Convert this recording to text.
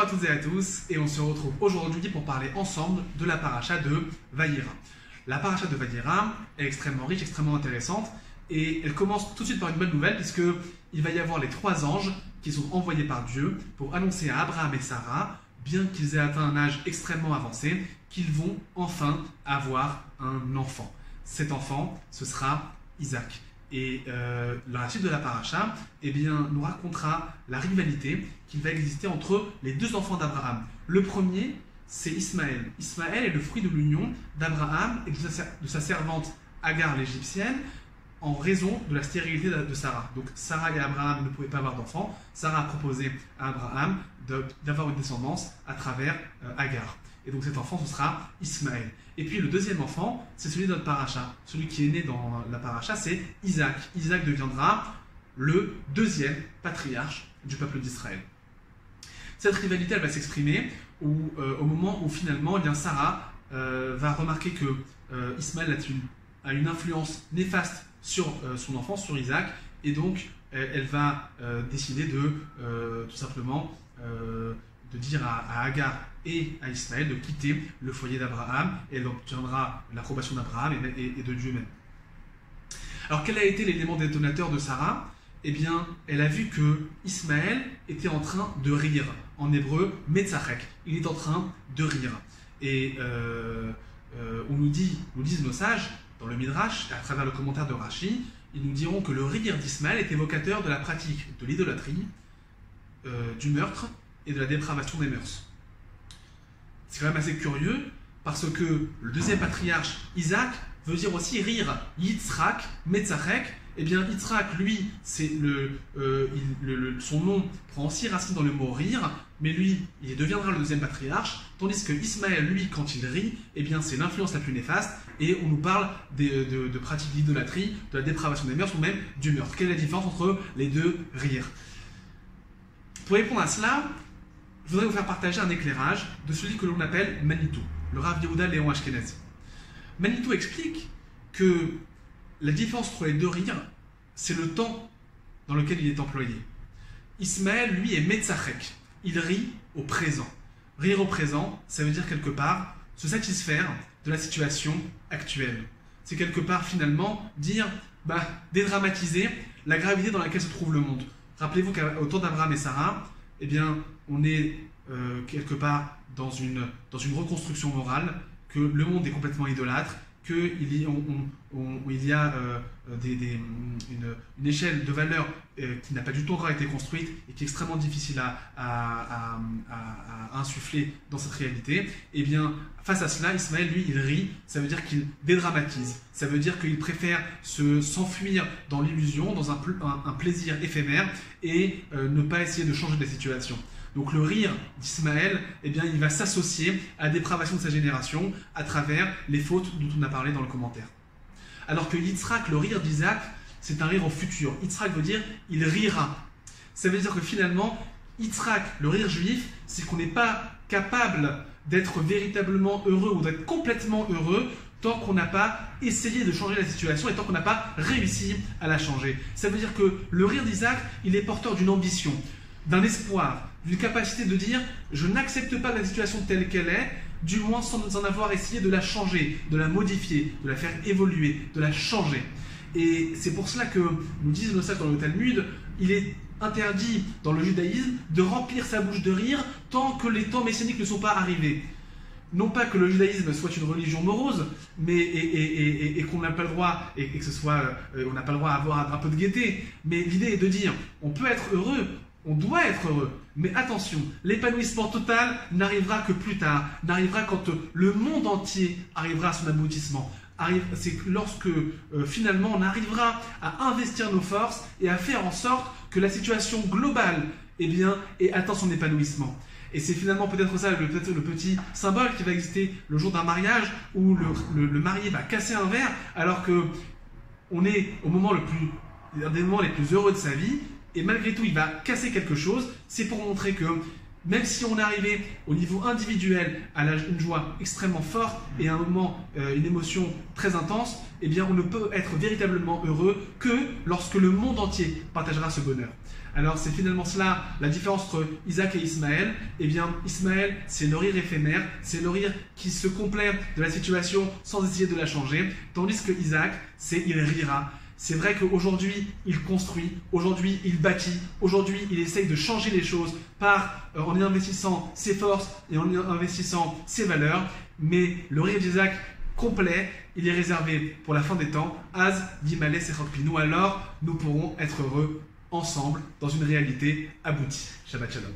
à toutes et à tous, et on se retrouve aujourd'hui pour parler ensemble de la paracha de Vayera. La paracha de Vayera est extrêmement riche, extrêmement intéressante, et elle commence tout de suite par une bonne nouvelle, puisqu'il va y avoir les 3 anges qui sont envoyés par Dieu pour annoncer à Abraham et Sarah, bien qu'ils aient atteint un âge extrêmement avancé, qu'ils vont enfin avoir un enfant. Cet enfant, ce sera Isaac. Et la suite de la paracha nous racontera la rivalité qui va exister entre les 2 enfants d'Abraham. Le premier, c'est Ismaël. Ismaël est le fruit de l'union d'Abraham et de sa servante Agar l'égyptienne en raison de la stérilité de Sarah. Donc Sarah et Abraham ne pouvaient pas avoir d'enfants. Sarah a proposé à Abraham d'avoir une descendance à travers Agar. Et donc cet enfant, ce sera Ismaël. Et puis le deuxième enfant, c'est celui de notre paracha. Celui qui est né dans la paracha, c'est Isaac. Isaac deviendra le 2e patriarche du peuple d'Israël. Cette rivalité, elle va s'exprimer au moment où finalement, Sarah va remarquer que Ismaël a une influence néfaste sur son enfant, sur Isaac, et donc elle va décider tout simplement de dire à Agar et à Ismaël de quitter le foyer d'Abraham, et elle obtiendra l'approbation d'Abraham et de Dieu même. Alors quel a été l'élément détonateur de Sarah ? Eh bien, elle a vu que Ismaël était en train de rire. En hébreu, metzachek. Il est en train de rire. Et on nous disent nos sages, dans le Midrash, à travers le commentaire de Rashi, ils nous diront que le rire d'Ismaël est évocateur de la pratique de l'idolâtrie, du meurtre et de la dépravation des mœurs. C'est quand même assez curieux, parce que le 2e patriarche, Isaac, veut dire aussi rire. Yitzhak, Metzachek. Eh bien, Yitzhak, lui, son nom prend aussi racine dans le mot rire, mais lui, il deviendra le 2e patriarche, tandis que Ismaël, lui, quand il rit, eh bien, c'est l'influence la plus néfaste, et on nous parle de pratique de l'idolâtrie, de la dépravation des mœurs, ou même du meurtre. Quelle est la différence entre les 2 rires ? Pour répondre à cela, je voudrais vous faire partager un éclairage de celui que l'on appelle Manitou, le Rav Yehuda Léon Ashkenazi. Manitou explique que la différence entre les 2 rires, c'est le temps dans lequel il est employé. Ismaël, lui, est Metzachek. Il rit au présent. Rire au présent, ça veut dire quelque part se satisfaire de la situation actuelle. C'est quelque part finalement dire, dédramatiser la gravité dans laquelle se trouve le monde. Rappelez-vous qu'au temps d'Abraham et Sarah, eh bien, on est quelque part dans une reconstruction morale, que le monde est complètement idolâtre, qu'il y a une échelle de valeur qui n'a pas du tout encore été construite et qui est extrêmement difficile à insuffler dans cette réalité. Et bien, face à cela, Ismaël, lui, il rit, ça veut dire qu'il dédramatise, ça veut dire qu'il préfère s'enfuir dans l'illusion, dans un plaisir éphémère et ne pas essayer de changer la situation. Donc le rire d'Ismaël, eh bien, il va s'associer à la dépravation de sa génération à travers les fautes dont on a parlé dans le commentaire. Alors que Yitzhak, le rire d'Isaac, c'est un rire au futur. Yitzhak veut dire « il rira ». Ça veut dire que finalement, Yitzhak, le rire juif, c'est qu'on n'est pas capable d'être véritablement heureux ou d'être complètement heureux tant qu'on n'a pas essayé de changer la situation et tant qu'on n'a pas réussi à la changer. Ça veut dire que le rire d'Isaac, il est porteur d'une ambition, d'un espoir, d'une capacité de dire « je n'accepte pas la situation telle qu'elle est », du moins sans en avoir essayé de la changer, de la modifier, de la faire évoluer, de la changer. Et c'est pour cela que nous disent nos sages dans le Talmud, il est interdit dans le judaïsme de remplir sa bouche de rire tant que les temps messianiques ne sont pas arrivés. Non pas que le judaïsme soit une religion morose, mais et qu'on n'a pas le droit, et que ce soit, on n'a pas le droit à avoir un peu de gaieté, mais l'idée est de dire, on peut être heureux, on doit être heureux, mais attention, l'épanouissement total n'arrivera que plus tard, n'arrivera quand le monde entier arrivera à son aboutissement. C'est lorsque finalement on arrivera à investir nos forces et à faire en sorte que la situation globale ait atteint son épanouissement. Et c'est finalement peut-être ça, le petit symbole qui va exister le jour d'un mariage où le marié va casser un verre alors qu'on est au moment l'un des moments les plus heureux de sa vie. Et malgré tout, il va casser quelque chose. C'est pour montrer que même si on est arrivé au niveau individuel à une joie extrêmement forte et à un moment, une émotion très intense, eh bien on ne peut être véritablement heureux que lorsque le monde entier partagera ce bonheur. Alors c'est finalement cela la différence entre Isaac et Ismaël. Eh bien Ismaël, c'est le rire éphémère, c'est le rire qui se complaît de la situation sans essayer de la changer, tandis que Isaac, c'est il rira. C'est vrai qu'aujourd'hui, il construit, aujourd'hui, il bâtit, aujourd'hui, il essaye de changer les choses en y investissant ses forces et en y investissant ses valeurs, mais le rire d'Isaac complet, il est réservé pour la fin des temps. Az, Gimaleh, Sechokpinu, alors nous pourrons être heureux ensemble dans une réalité aboutie. Shabbat Shalom.